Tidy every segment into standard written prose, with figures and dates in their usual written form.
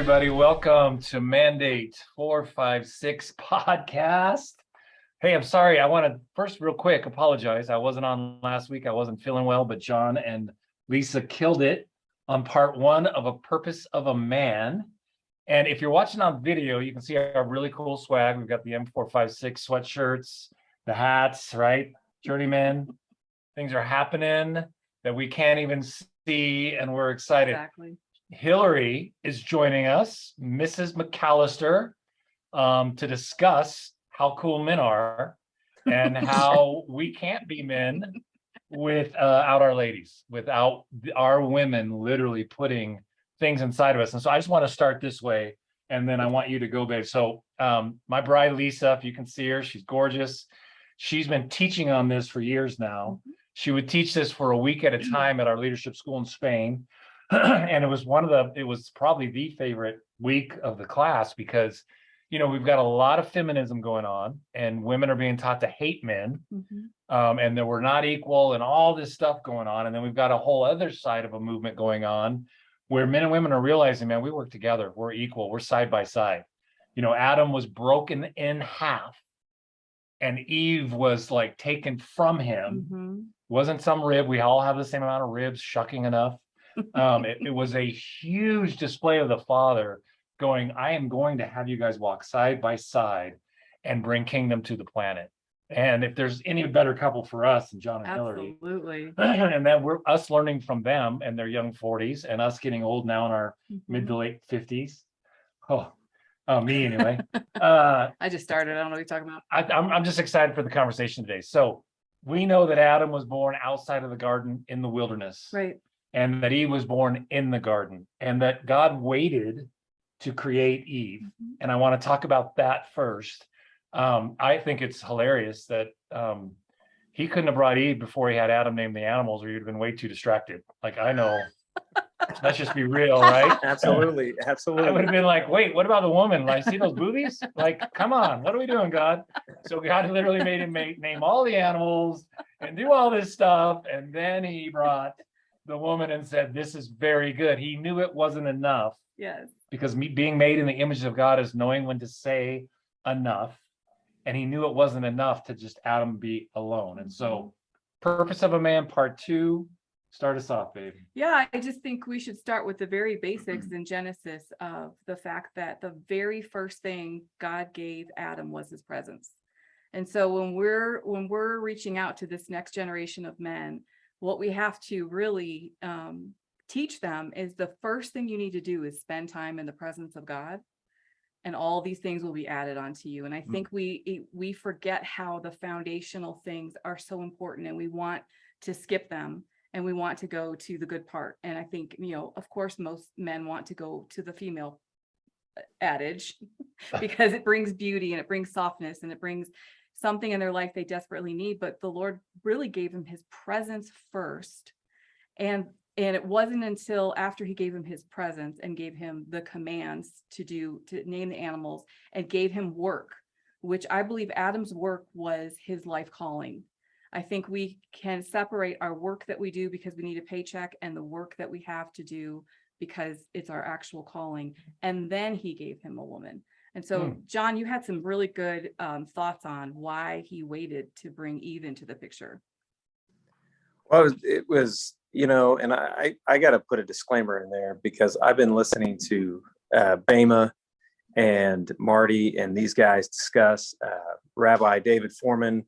everybody. Welcome to Mandate 456 podcast. Hey, I'm sorry. I want to first real quick apologize. I wasn't on last week. I wasn't feeling well, but John and Lisa killed it on part one of A Purpose of a Man. And if you're watching on video, you can see our really cool swag. We've got the M456 sweatshirts, the hats, right? Journeyman. Things are happening that we can't even see, and we're excited. Exactly. Hillary is joining us, Mrs. McAlister, to discuss how cool men are and how we can't be men without our ladies, without our women literally putting things inside of us. And so I just want to start this way, and then I want you to go, babe. So my bride, Lisa, if you can see her, she's gorgeous. She's been teaching on this for years now. She would teach this for a week at a time at our leadership school in Spain. And it was probably the favorite week of the class because, you know, we've got a lot of feminism going on and women are being taught to hate men and that we're not equal and all this stuff going on. And then we've got a whole other side of a movement going on where men and women are realizing, man, we work together. We're equal. We're side by side. You know, Adam was broken in half and Eve was like taken from him. Wasn't some rib. We all have the same amount of ribs, shucking enough. It was a huge display of the Father going, I am going to have you guys walk side by side and bring kingdom to the planet. And if there's any better couple for us than John and Hillary, Absolutely. And then we're us learning from them and their young 40s and us getting old now in our mid to late 50s. Me anyway. I just started. I don't know what you're talking about. I'm just excited for the conversation today. So we know that Adam was born outside of the garden in the wilderness. Right. And that Eve was born in the garden, and that God waited to create Eve. And I want to talk about that first. I think it's hilarious that he couldn't have brought Eve before he had Adam name the animals, or you'd have been way too distracted. Like, I know. Let's just be real, right? Absolutely. Absolutely. I would have been like, wait, what about the woman? Like, see those boobies? Like, come on, what are we doing, God? So God literally made him name all the animals and do all this stuff. And then he brought the woman and said, this is very good. He knew it wasn't enough. Yes. Because being made in the image of God is knowing when to say enough. And he knew it wasn't enough to just Adam be alone. And so Purpose of a Man, part two, start us off, baby. Yeah, I just think we should start with the very basics in Genesis of the fact that the very first thing God gave Adam was his presence. And so when we're reaching out to this next generation of men, what we have to really teach them is the first thing you need to do is spend time in the presence of God, and all these things will be added onto you. And I think we forget how the foundational things are so important, and we want to skip them and we want to go to the good part. And I think, you know, of course, most men want to go to the female adage because it brings beauty and it brings softness and it brings something in their life they desperately need. But the Lord really gave him his presence first. And it wasn't until after he gave him his presence and gave him the commands to name the animals and gave him work, which I believe Adam's work was his life calling. I think we can separate our work that we do because we need a paycheck and the work that we have to do because it's our actual calling. And then he gave him a woman. And so, John, you had some really good thoughts on why he waited to bring Eve into the picture. Well, it was, you know, and I got to put a disclaimer in there because I've been listening to Bama and Marty and these guys discuss Rabbi David Foreman.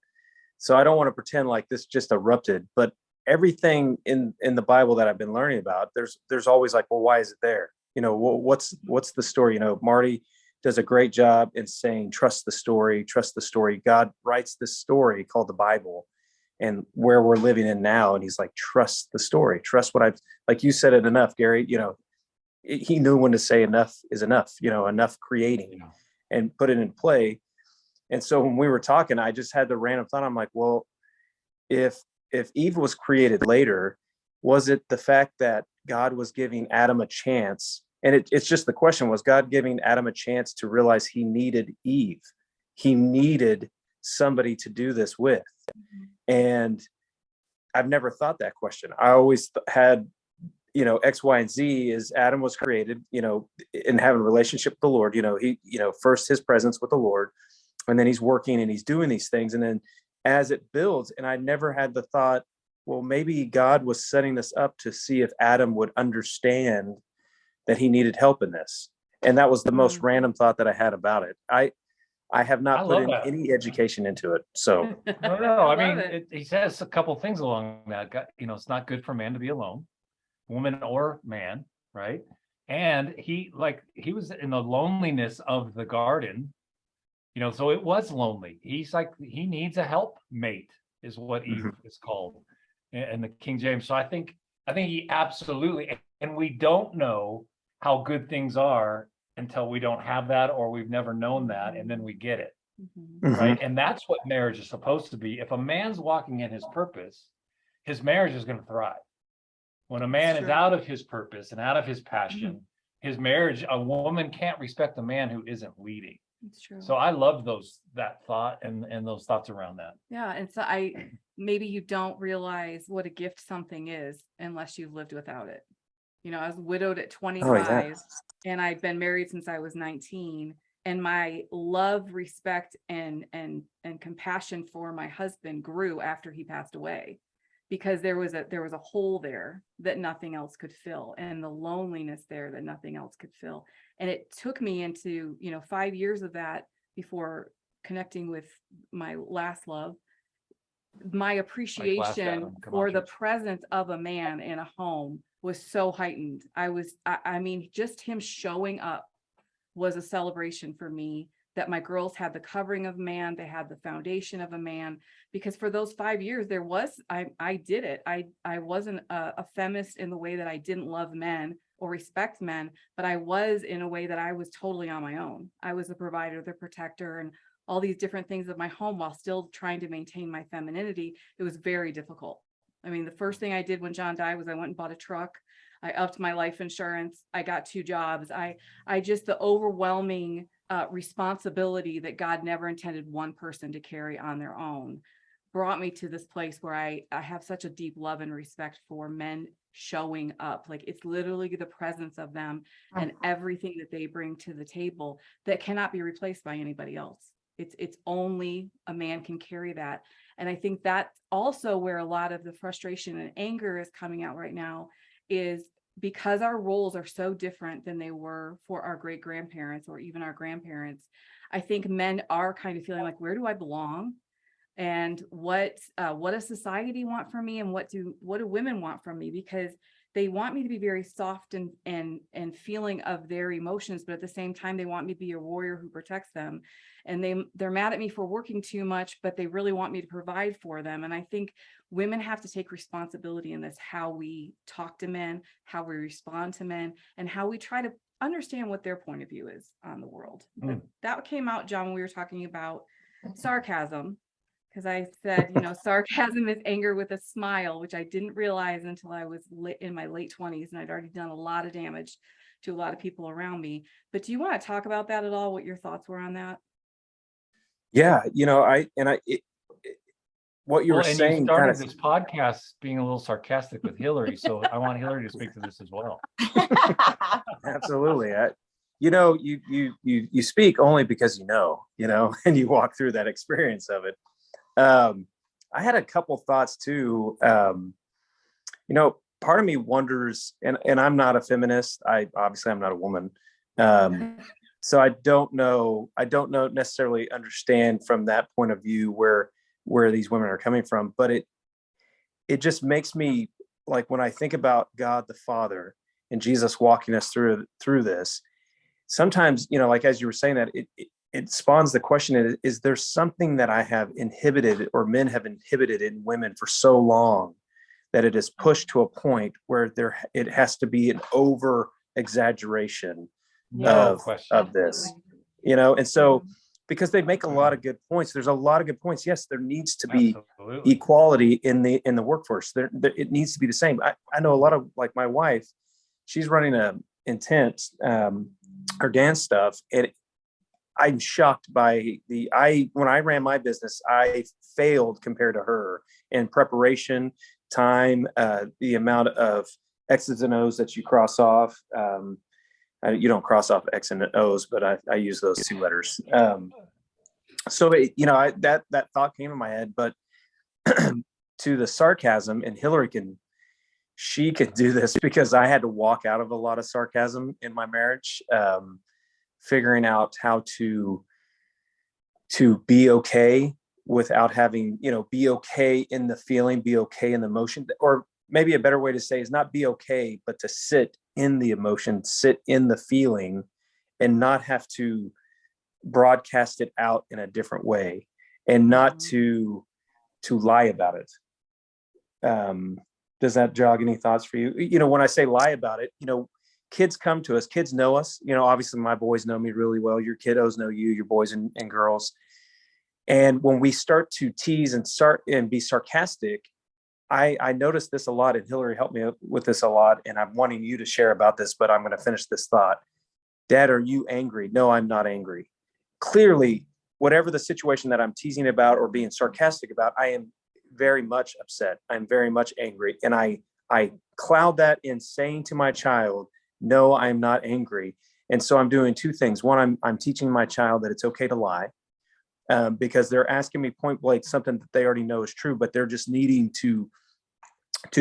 So I don't want to pretend like this just erupted, but everything in the Bible that I've been learning about, there's always like, well, why is it there? You know, what's the story? You know, Marty does a great job in saying, trust the story. God writes this story called the Bible and where we're living in now. And he's like, trust the story, trust what I've, like you said it enough, Gary, you know, he knew when to say enough is enough, you know, enough creating and put it in play. And so when we were talking, I just had the random thought. I'm like, well, if Eve was created later, was it the fact that God was giving Adam a chance? And it's just the question, was God giving Adam a chance to realize he needed Eve? He needed somebody to do this with. And I've never thought that question. I always had X, Y, and Z is Adam was created, and having a relationship with the Lord. He, first his presence with the Lord, and then he's working and he's doing these things. And then as it builds, and I never had the thought, well, maybe God was setting this up to see if Adam would understand that he needed help in this. And that was the most random thought that I had about it. I have not put in any education into it. So no. I mean, he says a couple things along that. It's not good for man to be alone, woman or man, right? And he was in the loneliness of the garden, so it was lonely. He's like, he needs a helpmate, is what Eve is called in the King James. So I think he absolutely, and we don't know how good things are until we don't have that, or we've never known that, and then we get it. Right. And that's what marriage is supposed to be. If a man's walking in his purpose, his marriage is going to thrive. When a man is out of his purpose and out of his passion, his marriage, a woman can't respect a man who isn't leading. It's true. So I love that thought and those thoughts around that. Yeah. And so maybe you don't realize what a gift something is unless you've lived without it. I was widowed at 25 and I'd been married since I was 19. And my love, respect, and compassion for my husband grew after he passed away, because there was a hole there that nothing else could fill, and the loneliness there that nothing else could fill. And it took me into 5 years of that before connecting with my last love. My appreciation for the presence of a man in a home was so heightened. I mean, just him showing up was a celebration for me, that my girls had the covering of man, they had the foundation of a man, because for those 5 years I did it. I wasn't a feminist in the way that I didn't love men or respect men, but I was in a way that I was totally on my own. I was the provider, the protector, and all these different things of my home while still trying to maintain my femininity. It was very difficult. I mean, the first thing I did when John died was I went and bought a truck. I upped my life insurance. I got 2 jobs. I just, the overwhelming responsibility that God never intended one person to carry on their own brought me to this place where I have such a deep love and respect for men showing up. Like, it's literally the presence of them and everything that they bring to the table that cannot be replaced by anybody else. It's only a man can carry that. And I think that's also where a lot of the frustration and anger is coming out right now, is because our roles are so different than they were for our great grandparents or even our grandparents. I think men are kind of feeling like, where do I belong? And what does society want from me? And what do women want from me? Because they want me to be very soft and feeling of their emotions, but at the same time, they want me to be a warrior who protects them. And they're mad at me for working too much, but they really want me to provide for them. And I think women have to take responsibility in this, how we talk to men, how we respond to men, and how we try to understand what their point of view is on the world. That came out, John, when we were talking about sarcasm, because I said, sarcasm is anger with a smile, which I didn't realize until I was in my late 20s, and I'd already done a lot of damage to a lot of people around me. But do you want to talk about that at all? What your thoughts were on that? Yeah, what you were saying. You started this podcast being a little sarcastic with Hillary, so I want Hillary to speak to this as well. Absolutely. You speak only because and you walk through that experience of it. I had a couple thoughts too. Part of me wonders, and I'm not a feminist. I'm not a woman. So I don't know necessarily understand from that point of view where these women are coming from, but it just makes me, like, when I think about God the Father and Jesus walking us through this, sometimes, like, as you were saying that, it spawns the question, is there something that I have inhibited, or men have inhibited in women for so long, that it is pushed to a point where it has to be an over exaggeration of this, and so, because they make a lot of good points. There's a lot of good points. Yes, there needs to be equality in the workforce. It needs to be the same. I know a lot of, like, my wife, she's running a intense her dance stuff, and I'm shocked by when I ran my business, I failed compared to her in preparation, time, the amount of X's and O's that you cross off. You don't cross off X and O's, but I use those two letters. That thought came in my head, but to the sarcasm, and Hillary she could do this because I had to walk out of a lot of sarcasm in my marriage, figuring out how to be okay without having, be okay in the feeling, be okay in the emotion, or maybe a better way to say is not be okay, but to sit in the emotion, sit in the feeling, and not have to broadcast it out in a different way, and not to lie about it. Does that jog any thoughts for you? When I say lie about it, kids come to us, kids know us, obviously my boys know me really well. Your kiddos know you, your boys and girls. And when we start to tease and be sarcastic, I noticed this a lot, and Hillary helped me with this a lot. And I'm wanting you to share about this, but I'm going to finish this thought. Dad, are you angry? No, I'm not angry. Clearly, whatever the situation that I'm teasing about or being sarcastic about, I am very much upset. I'm very much angry. And I cloud that in saying to my child, no, I'm not angry. And so I'm doing two things. One, I'm teaching my child that it's okay to lie, because they're asking me point blank something that they already know is true, but they're just needing to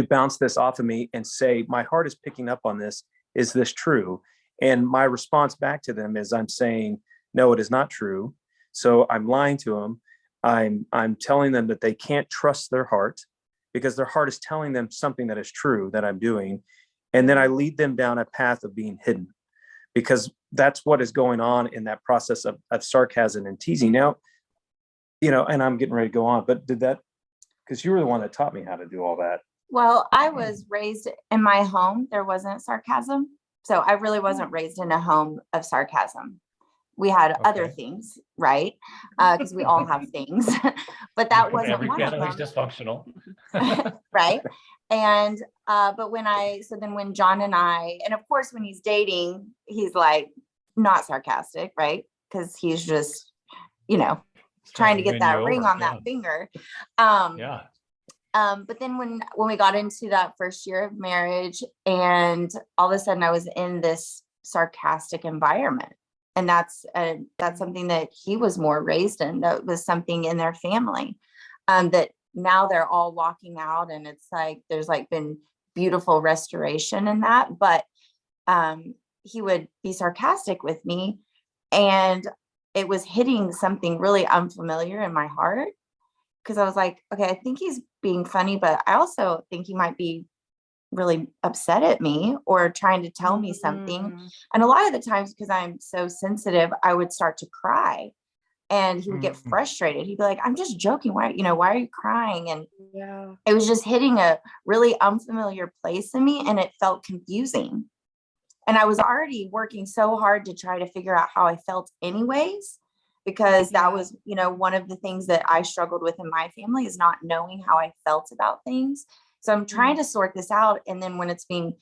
bounce this off of me and say, my heart is picking up on this. Is this true? And my response back to them is I'm saying, no, it is not true. So I'm lying to them. I'm telling them that they can't trust their heart because their heart is telling them something that is true that I'm doing. And then I lead them down a path of being hidden, because that's what is going on in that process of sarcasm and teasing. Now, and I'm getting ready to go on, but because you were the one that taught me how to do all that. Well, I was raised in my home. There wasn't sarcasm. So I really wasn't raised in a home of sarcasm. We had other things, right? Because we all have things, but that wasn't every one of family's them. dysfunctional. Right. And, but when John and of course, when he's dating, he's like not sarcastic, right? Because he's just, trying to get that ring on that finger. But then when we got into that first year of marriage, and all of a sudden I was in this sarcastic environment, and that's something that he was more raised in. That was something in their family, that now they're all walking out, and it's like there's like been beautiful restoration in that. But he would be sarcastic with me, and it was hitting something really unfamiliar in my heart, because I was like, okay, I think he's being funny, but I also think he might be really upset at me or trying to tell me something. And a lot of the times, because I'm so sensitive, I would start to cry, and he would get frustrated. He'd be like, I'm just joking. Why are you crying? And it was just hitting a really unfamiliar place in me, and it felt confusing. And I was already working so hard to try to figure out how I felt anyways, because that was, one of the things that I struggled with in my family, is not knowing how I felt about things. So I'm trying to sort this out. And then when it's being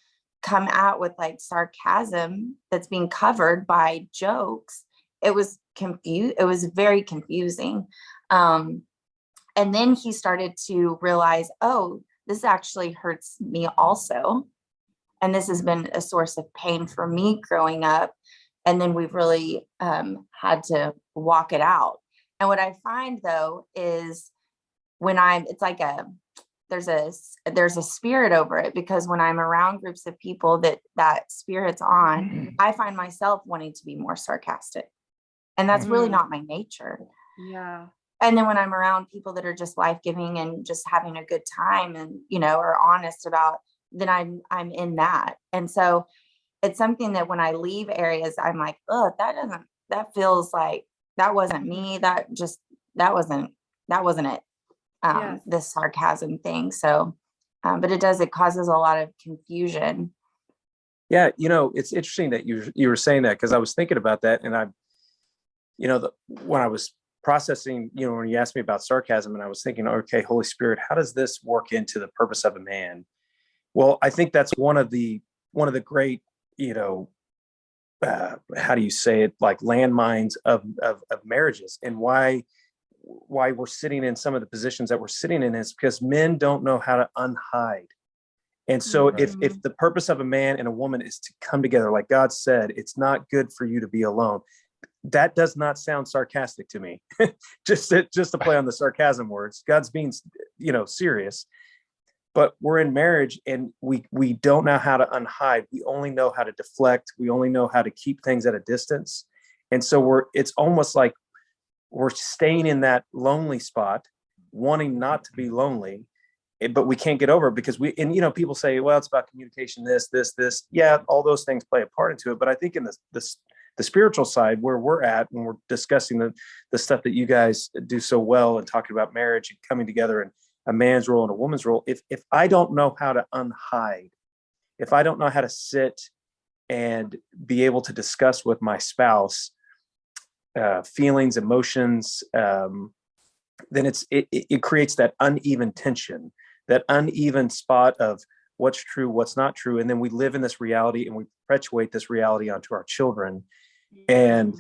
come out with like sarcasm that's being covered by jokes, it was confused. It was very confusing. And then he started to realize, oh, this actually hurts me also. And this has been a source of pain for me growing up. And then we've really had to walk it out. And what I find though, is when it's like there's a spirit over it, because when I'm around groups of people that spirit's on, I find myself wanting to be more sarcastic. And that's really not my nature. Yeah. And then when I'm around people that are just life-giving and just having a good time and, are honest about, then I'm in that. And so it's something that when I leave areas, I'm like, oh, that feels like that wasn't me. That wasn't it. Yes. This sarcasm thing. So, but it causes a lot of confusion. Yeah. It's interesting that you were saying that, because I was thinking about that, and when I was processing, when you asked me about sarcasm, and I was thinking, okay, Holy Spirit, how does this work into the purpose of a man? Well, I think that's one of the great, how do you say it, like landmines of marriages, and why we're sitting in some of the positions that we're sitting in, is because men don't know how to unhide And so if Mhm. the purpose of a man and a woman is to come together, like God said, it's not good for you to be alone. That does not sound sarcastic to me. just to play on the sarcasm words. God's being, serious. But we're in marriage and we don't know how to unhide. We only know how to deflect. We only know how to keep things at a distance. And so it's almost like we're staying in that lonely spot, wanting not to be lonely, but we can't get over it because people say, well, it's about communication, this. Yeah, all those things play a part into it. But I think in the spiritual side, where we're at when we're discussing the stuff that you guys do so well and talking about marriage and coming together and a man's role and a woman's role, if I don't know how to unhide, if I don't know how to sit and be able to discuss with my spouse feelings, emotions, then it creates that uneven tension, that uneven spot of what's true, what's not true. And then we live in this reality and we perpetuate this reality onto our children. And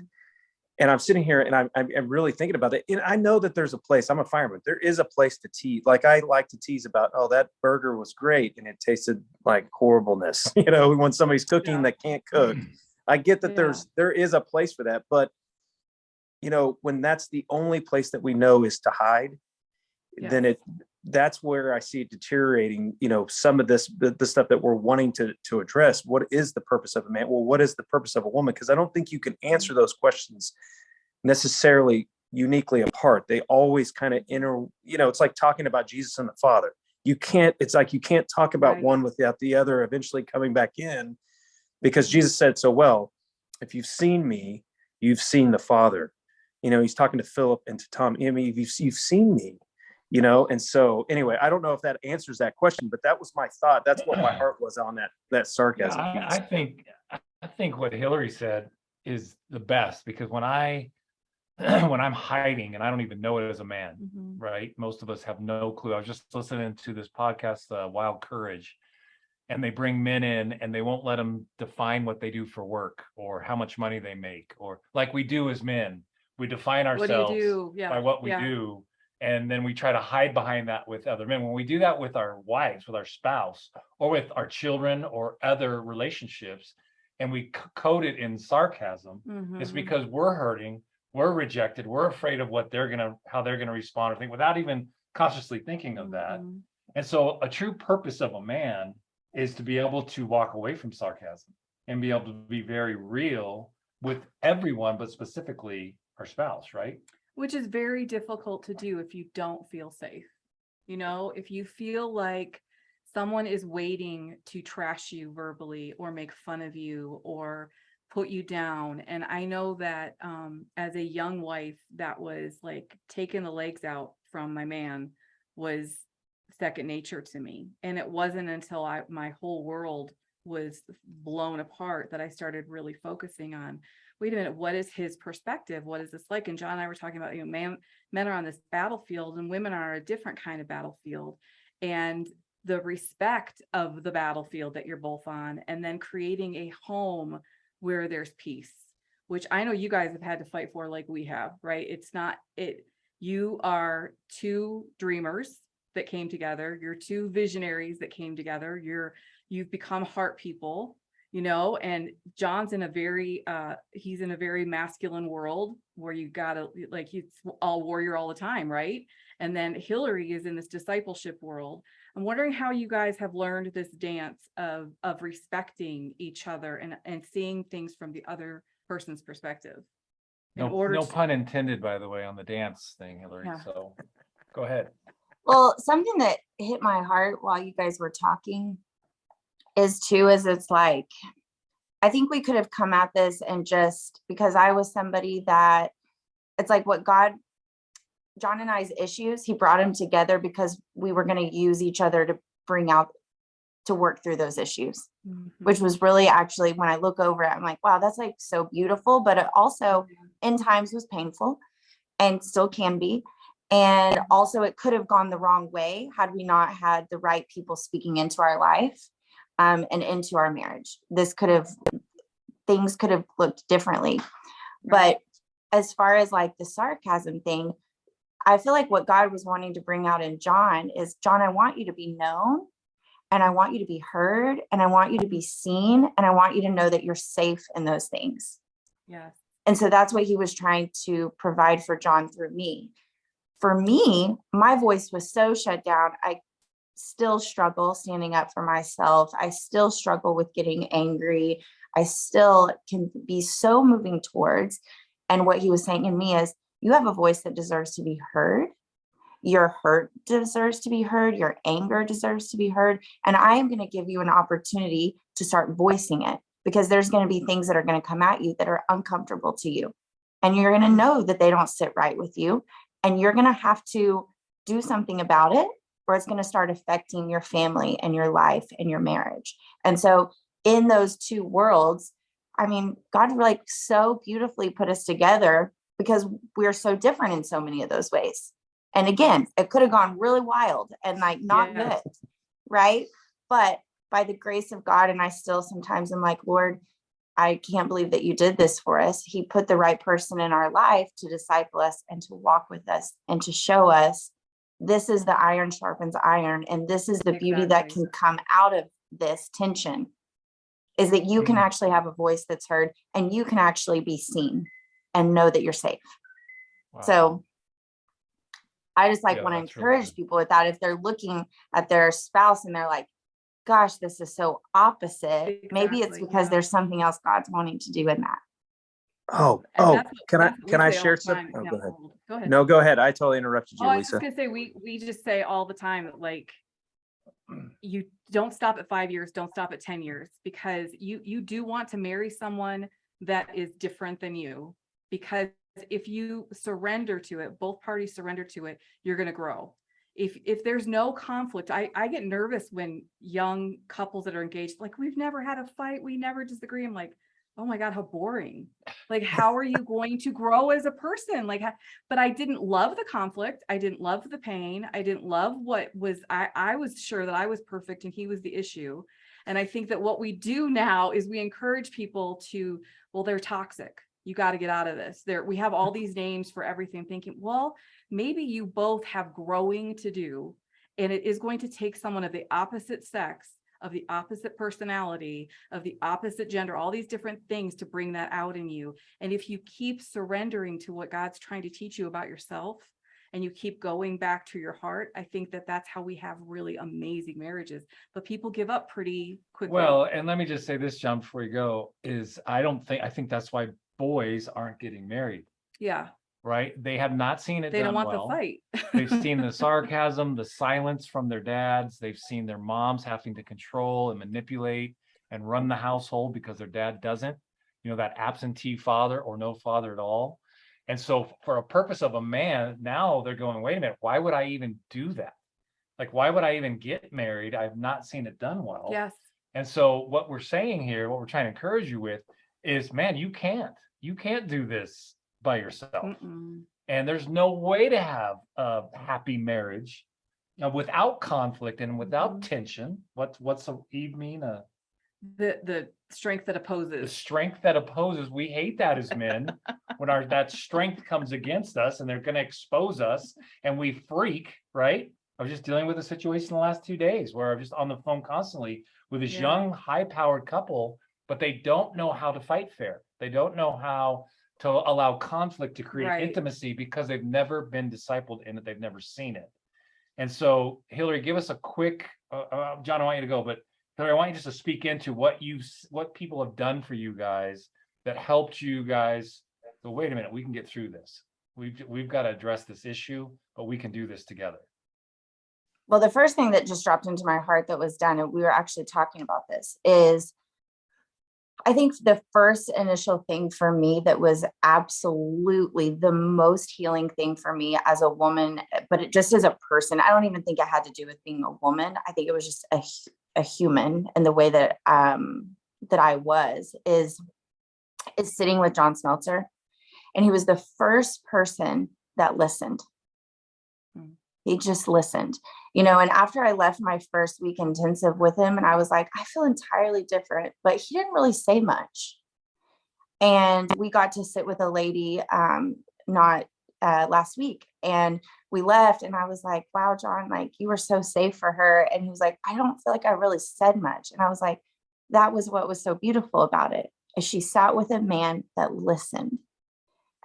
I'm sitting here and I'm really thinking about it. And I know that there's a place, I'm a fireman. There is a place to tease. Like I like to tease about, oh, that burger was great. And it tasted like horribleness. When somebody's cooking that can't cook, I get that there is a place for that. But, when that's the only place that we know is to hide, then that's where I see it deteriorating, some of the stuff that we're wanting to address. What is the purpose of a man? Well, what is the purpose of a woman? Because I don't think you can answer those questions necessarily uniquely apart. They always kind of it's like talking about Jesus and the Father. It's like you can't talk about one without the other eventually coming back in, because Jesus said so well, if you've seen me, you've seen the Father. He's talking to Philip and to Tom. I mean, you've seen me. And so anyway, I don't know if that answers that question, but that was my thought. That's what my heart was on that sarcasm piece. I think what Hillary said is the best, because when I'm hiding and I don't even know it as a man, right? Most of us have no clue. I was just listening to this podcast, Wild Courage, and they bring men in and they won't let them define what they do for work or how much money they make, or like we do as men, we define ourselves by what we do. And then we try to hide behind that with other men. When we do that with our wives, with our spouse, or with our children or other relationships, and we code it in sarcasm, it's because we're hurting, we're rejected, we're afraid of how they're gonna respond or think, without even consciously thinking of that. And so a true purpose of a man is to be able to walk away from sarcasm and be able to be very real with everyone, but specifically our spouse, right? Which is very difficult to do if you don't feel safe. If you feel like someone is waiting to trash you verbally or make fun of you or put you down. And I know that as a young wife, that was like taking the legs out from my man was second nature to me. And it wasn't until my whole world was blown apart that I started really focusing on, wait a minute, what is his perspective? What is this like? And John and I were talking about, men are on this battlefield and women are a different kind of battlefield. And the respect of the battlefield that you're both on, and then creating a home where there's peace, which I know you guys have had to fight for, like we have, right? You are two dreamers that came together. You're two visionaries that came together. You've become heart people, and John's in a very he's in a very masculine world where you gotta, like, he's all warrior all the time, right? And then Hillary is in this discipleship world. I'm wondering how you guys have learned this dance of respecting each other and seeing things from the other person's perspective. No pun intended, by the way, on the dance thing, Hillary. Yeah. So go ahead. Well, something that hit my heart while you guys were talking is it's like, I think we could have come at this and just, because I was somebody that, it's like what John and I's issues, he brought them together because we were going to use each other to work through those issues, which was really, actually, when I look over it, I'm like, wow, that's like so beautiful, but it also in times was painful and still can be. And also it could have gone the wrong way had we not had the right people speaking into our life and into our marriage. Things could have looked differently. But as far as like the sarcasm thing, I feel like what God was wanting to bring out in John is, John, I want you to be known. And I want you to be heard, and I want you to be seen, and I want you to know that you're safe in those things. Yes. And so that's what he was trying to provide for John through me. For me, my voice was so shut down. I still struggle standing up for myself. I still struggle with getting angry. I still can be so moving towards. And what he was saying in me is, you have a voice that deserves to be heard. Your hurt deserves to be heard. Your anger deserves to be heard. And I am going to give you an opportunity to start voicing it, because there's going to be things that are going to come at you that are uncomfortable to you. And you're going to know that they don't sit right with you. And you're going to have to do something about it, or it's going to start affecting your family and your life and your marriage. And so in those two worlds, I mean, God like so beautifully put us together, because we're so different in so many of those ways. And again, it could have gone really wild and like not Yes. good, right? But by the grace of God, and I still sometimes am like, Lord, I can't believe that you did this for us. He put the right person in our life to disciple us and to walk with us and to show us this is the iron sharpens iron. And this is the beauty that Exactly. can come out of this tension, is that you can actually have a voice that's heard, and you can actually be seen and know that you're safe. Wow. So I just like Yeah, want to that's really encourage good. people with that. If they're looking at their spouse and they're like, gosh, this is so opposite, maybe it's Exactly, because yeah. there's something else God's wanting to do in that. Oh, And oh, that's can what we I say all share the some? time. Oh, Yeah, go ahead. go ahead. No, go ahead. I totally interrupted Oh, you, I was just Lisa. gonna say, we just say all the time that like, you don't stop at 5 years, don't stop at 10 years, because you do want to marry someone that is different than you, because if you surrender to it, both parties surrender to it, you're going to grow. If there's no conflict, I get nervous when young couples that are engaged, like, we've never had a fight, we never disagree. I'm like, oh my God, how boring. Like, how are you going to grow as a person? Like, but I didn't love the conflict. I didn't love the pain. I didn't love what was, I was sure that I was perfect and he was the issue. And I think that what we do now is we encourage people to, well, they're toxic. You got to get out of this. We have all these names for everything, thinking, well, maybe you both have growing to do. And it is going to take someone of the opposite sex, of the opposite personality, of the opposite gender, all these different things to bring that out in you. And if you keep surrendering to what God's trying to teach you about yourself, and you keep going back to your heart, I think that that's how we have really amazing marriages. But people give up pretty quickly. Well, and let me just say this, John, before you go, is I think that's why boys aren't getting married, Yeah, right? They have not seen it they don't done want well. the fight. They've seen the sarcasm, the silence from their dads. They've seen their moms having to control and manipulate and run the household because their dad doesn't, that absentee father or no father at all. And so for a purpose of a man, now they're going, wait a minute, why would I even do that? Like, why would I even get married? I've not seen it done well. Yes. And so what we're saying here, what we're trying to encourage you with is, man, you can't do this by yourself. Mm-mm. And there's no way to have a happy marriage without conflict and without tension. What's the Eve mean? The strength that The opposes. strength that opposes. We hate that as men when that strength comes against us and they're going to expose us and we freak, right? I was just dealing with a situation the last 2 days where I'm just on the phone constantly with this young, high-powered couple, but they don't know how to fight fair. They don't know how to allow conflict to create intimacy because they've never been discipled in it. They've never seen it. And so, Hillary, give us a quick, John, I want you to go, but Hillary, I want you just to speak into what people have done for you guys that helped you guys. So wait a minute, we can get through this. We've got to address this issue, but we can do this together. Well, the first thing that just dropped into my heart that was done, and we were actually talking about this, is I think the first initial thing for me that was absolutely the most healing thing for me as a woman, but it just as a person, I don't even think it had to do with being a woman. I think it was just a human, and the way that that I was is sitting with John Smeltzer, and he was the first person that listened. He just listened, and after I left my first week intensive with him, and I was like, I feel entirely different, but he didn't really say much. And we got to sit with a lady, not last week, And we left and I was like, wow, John, like you were so safe for her. And he was like, I don't feel like I really said much. And I was like, that was what was so beautiful about it, is she sat with a man that listened.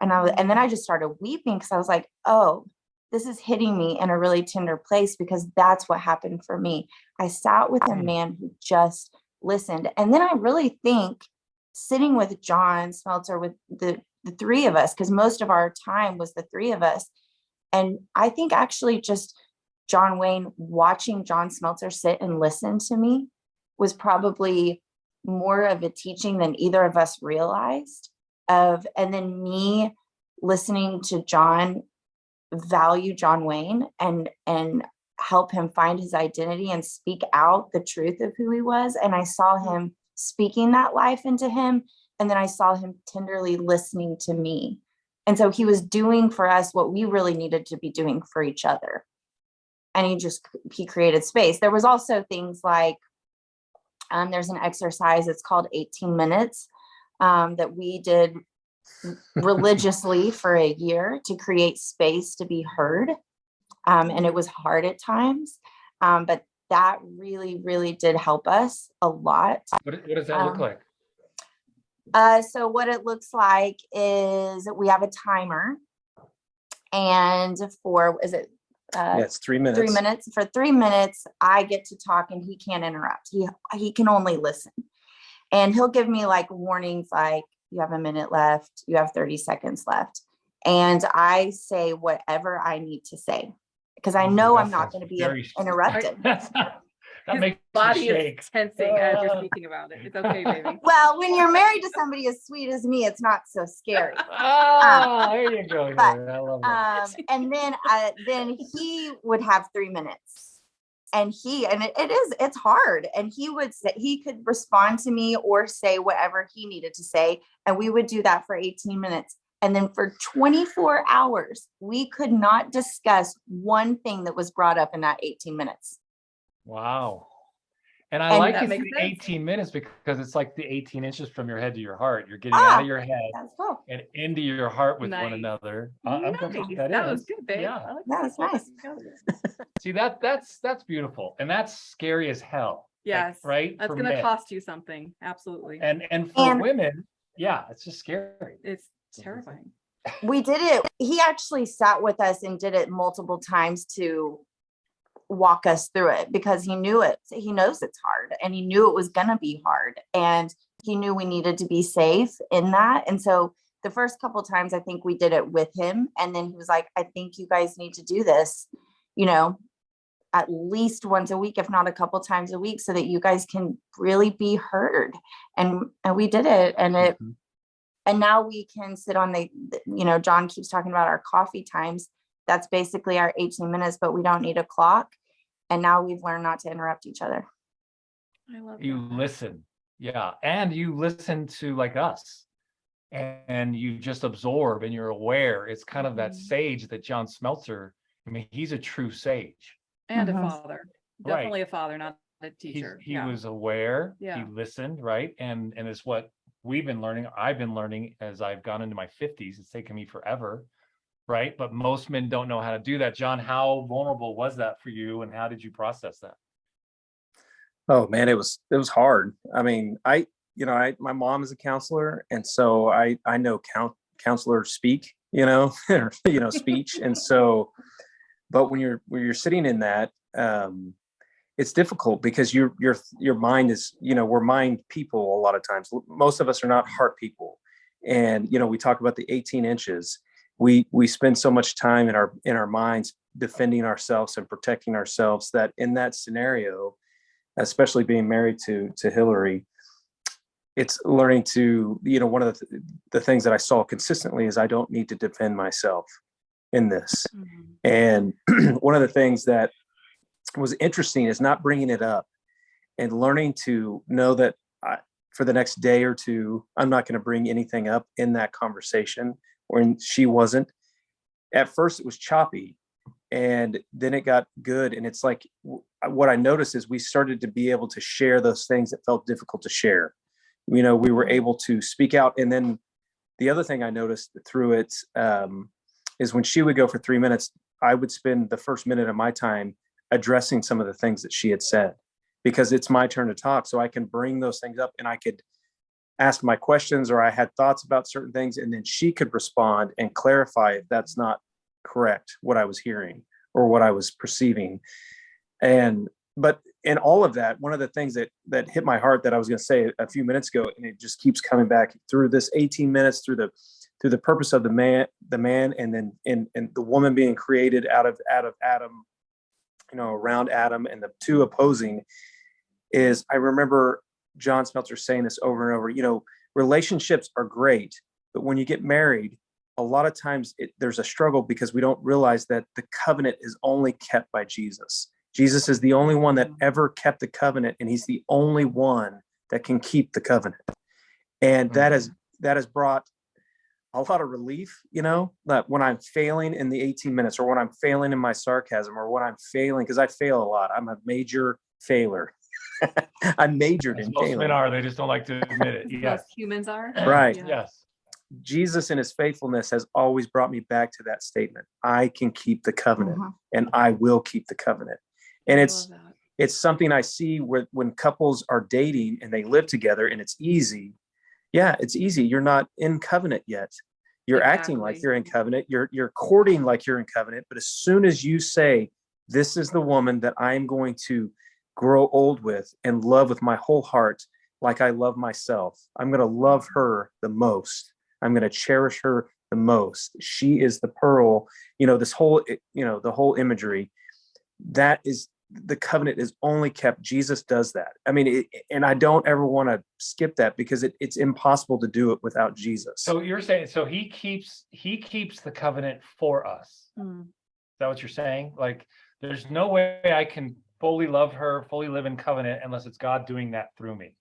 And then I just started weeping because I was like, oh, this is hitting me in a really tender place, because that's what happened for me. I sat with a man who just listened. And then I really think sitting with John Smeltzer, with the three of us, because most of our time was the three of us. And I think actually just John Wayne watching John Smeltzer sit and listen to me was probably more of a teaching than either of us realized. And then me listening to John value John Wayne and help him find his identity and speak out the truth of who he was. And I saw him speaking that life into him. And then I saw him tenderly listening to me. And so he was doing for us what we really needed to be doing for each other. And he created space. There was also things like, there's an exercise, it's called 18 minutes, that we did religiously for a year to create space to be heard. And it was hard at times, but that really, really did help us a lot. What does that look like? So what it looks like is we have a timer, and it's 3 minutes. 3 minutes. For 3 minutes, I get to talk and he can't interrupt. He can only listen. And he'll give me like warnings like, you have a minute left, you have 30 seconds left. And I say whatever I need to say, because I know I'm not going to be interrupted. That makes body is tensing as you're speaking about it. It's okay, baby. Well, when you're married to somebody as sweet as me, it's not so scary. There you go. But, I love that. And then he would have 3 minutes, and it's hard. And he could respond to me or say whatever he needed to say. And we would do that for 18 minutes. And then for 24 hours, we could not discuss one thing that was brought up in that 18 minutes. Wow. And I like it, makes the sense. 18 minutes, because it's like the 18 inches from your head to your heart. You're getting out of your head That's cool. and into your heart with one Nice. another. Nice. That was good, babe. Yeah. I like That was nice. See, that's beautiful. And that's scary as hell. Yes. Right? That's For going to men. cost you something. Absolutely. And for women, yeah, it's just scary. It's terrifying. We did it. He actually sat with us and did it multiple times to walk us through it, because he knows it's hard, and he knew it was going to be hard, and he knew we needed to be safe in that. And so the first couple of times I think we did it with him, and then he was like, I think you guys need to do this, at least once a week, if not a couple times a week, so that you guys can really be heard. And we did it, and and now we can sit on John keeps talking about our coffee times. That's basically our 18 minutes, but we don't need a clock. And now we've learned not to interrupt each other. I love You that. listen. Yeah. And you listen to like us, and you just absorb and you're aware. It's kind of that sage that John Smeltzer, I mean, he's a true sage. And Mhm. a father. Definitely a father, not a teacher. He was aware. Yeah. He listened, right? And it's what we've been learning. I've been learning as I've gone into my 50s. It's taken me forever, right? But most men don't know how to do that. John, how vulnerable was that for you, and how did you process that? Oh man, it was hard. I mean, my mom is a counselor, and so I know counselors speak, or, speech. And so, but when you're sitting in that, it's difficult, because your mind is, we're mind people a lot of times. Most of us are not heart people. And, we talk about the 18 inches. We spend so much time in our minds defending ourselves and protecting ourselves, that in that scenario, especially being married to Hillary, it's learning to, one of the things that I saw consistently is I don't need to defend myself in this. Mhm. And one of the things that was interesting is not bringing it up, and learning to know that for the next day or two, I'm not going to bring anything up in that conversation, when she wasn't. At first it was choppy, and then it got good. And it's like, what I noticed is we started to be able to share those things that felt difficult to share. We were able to speak out. And then the other thing I noticed through it, is when she would go for 3 minutes, I would spend the first minute of my time addressing some of the things that she had said, because it's my turn to talk. So I can bring those things up and I could ask my questions, or I had thoughts about certain things, and then she could respond and clarify if that's not correct, what I was hearing or what I was perceiving. But in all of that, one of the things that hit my heart that I was going to say a few minutes ago, and it just keeps coming back through this 18 minutes, through the purpose of the man, and then in the woman being created out of Adam, around Adam, and the two opposing, is I remember John Smelter saying this over and over. Relationships are great, but when you get married, a lot of times there's a struggle because we don't realize that the covenant is only kept by Jesus. Jesus is the only one that ever kept the covenant, and he's the only one that can keep the covenant. And that has brought a lot of relief, that when I'm failing in the 18 minutes, or when I'm failing in my sarcasm, or when I'm failing, because I fail a lot. I'm a major failer. I majored in Most failing. men are, they just don't like to admit it. Yes. Most humans are. Right. Yeah. Yes. Jesus in his faithfulness has always brought me back to that statement. I can keep the covenant, and I will keep the covenant. And it's something I see when couples are dating and they live together and it's easy. Yeah, it's easy. You're not in covenant yet. You're acting like you're in covenant. You're courting like you're in covenant. But as soon as you say, this is the woman that I'm going to grow old with and love with my whole heart, like I love myself, I'm going to love her the most. I'm going to cherish her the most. She is the pearl, this whole, the whole imagery. That is, the covenant is only kept. Jesus does that. I mean, and I don't ever want to skip that, because it's impossible to do it without Jesus. So you're saying, so he keeps the covenant for us. Is that what you're saying? Like, there's no way I can fully love her, fully live in covenant, unless it's God doing that through me.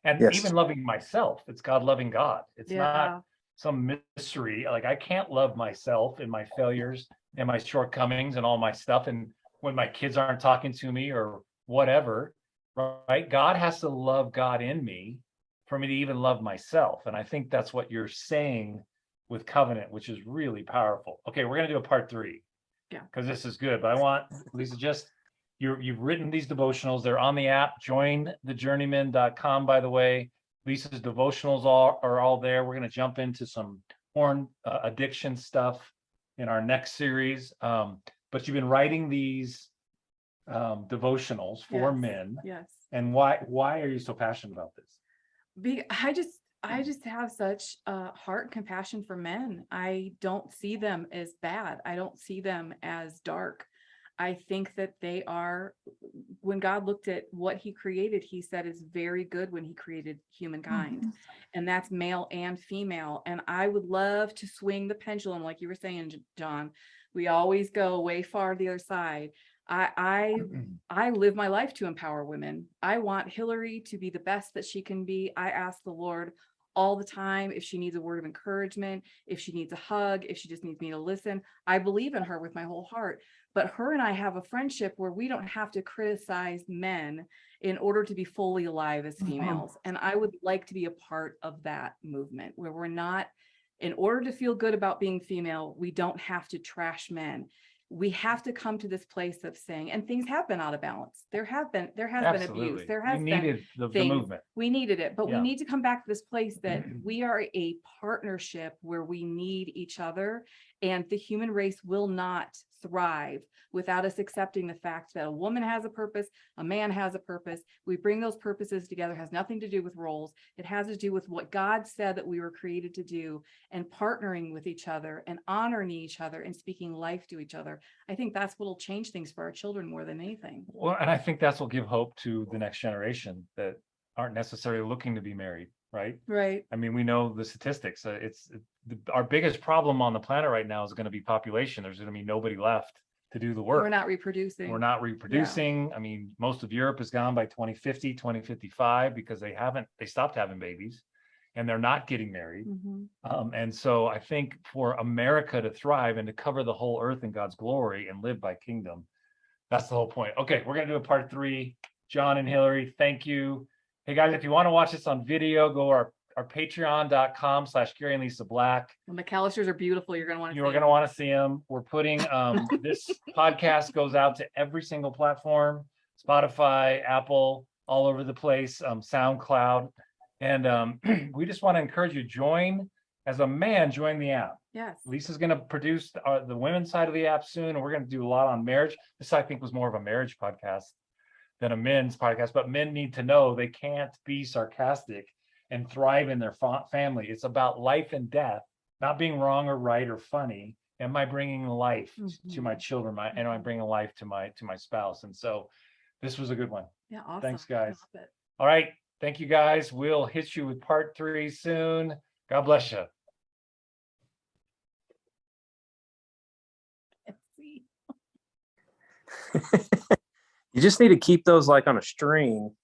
And even loving myself, it's God loving God. It's not some mystery. Like, I can't love myself and my failures and my shortcomings and all my stuff, and when my kids aren't talking to me or whatever, right? God has to love God in me for me to even love myself. And I think that's what you're saying with covenant, which is really powerful. Okay, we're going to do a part 3. Yeah. Because this is good. But I want, Lisa, you've written these devotionals. They're on the app, jointhejourneyman.com, by the way. Lisa's devotionals are all there. We're going to jump into some porn addiction stuff in our next series. But you've been writing these devotionals for men. Yes. And why are you so passionate about this? I just have such heart and compassion for men. I don't see them as bad. I don't see them as dark. I think that they are, when God looked at what he created, he said it's very good when he created humankind. And that's male and female. And I would love to swing the pendulum, like you were saying, John. We always go way far to the other side. I live my life to empower women. I want Hillary to be the best that she can be. I ask the Lord all the time if she needs a word of encouragement, if she needs a hug, if she just needs me to listen. I believe in her with my whole heart. But her and I have a friendship where we don't have to criticize men in order to be fully alive as females. And I would like to be a part of that movement where we're not, in order to feel good about being female, we don't have to trash men. We have to come to this place of saying, and things have been out of balance. There has been abuse. There has been the movement. We needed it, but we need to come back to this place that we are a partnership where we need each other, and the human race will not thrive without us accepting the fact that a woman has a purpose, a man has a purpose. We bring those purposes together. It has nothing to do with roles. It has to do with what God said that we were created to do, and partnering with each other and honoring each other and speaking life to each other. I think that's what will change things for our children more than anything. Well, and I think that's what give hope to the next generation that aren't necessarily looking to be married, right? Right. I mean, we know the statistics. Our biggest problem on the planet right now is going to be population. There's going to be nobody left to do the work. We're not reproducing. I mean, most of Europe is gone by 2050, 2055 because they stopped having babies and they're not getting married. And so I think for America to thrive and to cover the whole earth in God's glory and live by kingdom, that's the whole point. Okay, we're going to do a part 3. John and Hillary, thank you. Hey guys, if you want to watch this on video, go our patreon.com/Gary and Lisa Black. The McAllisters are beautiful. You're gonna want to. You are going to want to see them. We're putting this podcast goes out to every single platform, Spotify, Apple, all over the place, SoundCloud. And we just want to encourage you, join as a man, join the app. Yes. Lisa's going to produce the women's side of the app soon, and we're going to do a lot on marriage. This, I think, was more of a marriage podcast than a men's podcast, but men need to know they can't be sarcastic and thrive in their family. It's about life and death, not being wrong or right or funny. Am I bringing life to my children? Am I bringing life to my spouse? And so this was a good one. Yeah. Awesome. Thanks, guys. I love it. All right. Thank you, guys. We'll hit you with part 3 soon. God bless you. Let's see. You just need to keep those like on a string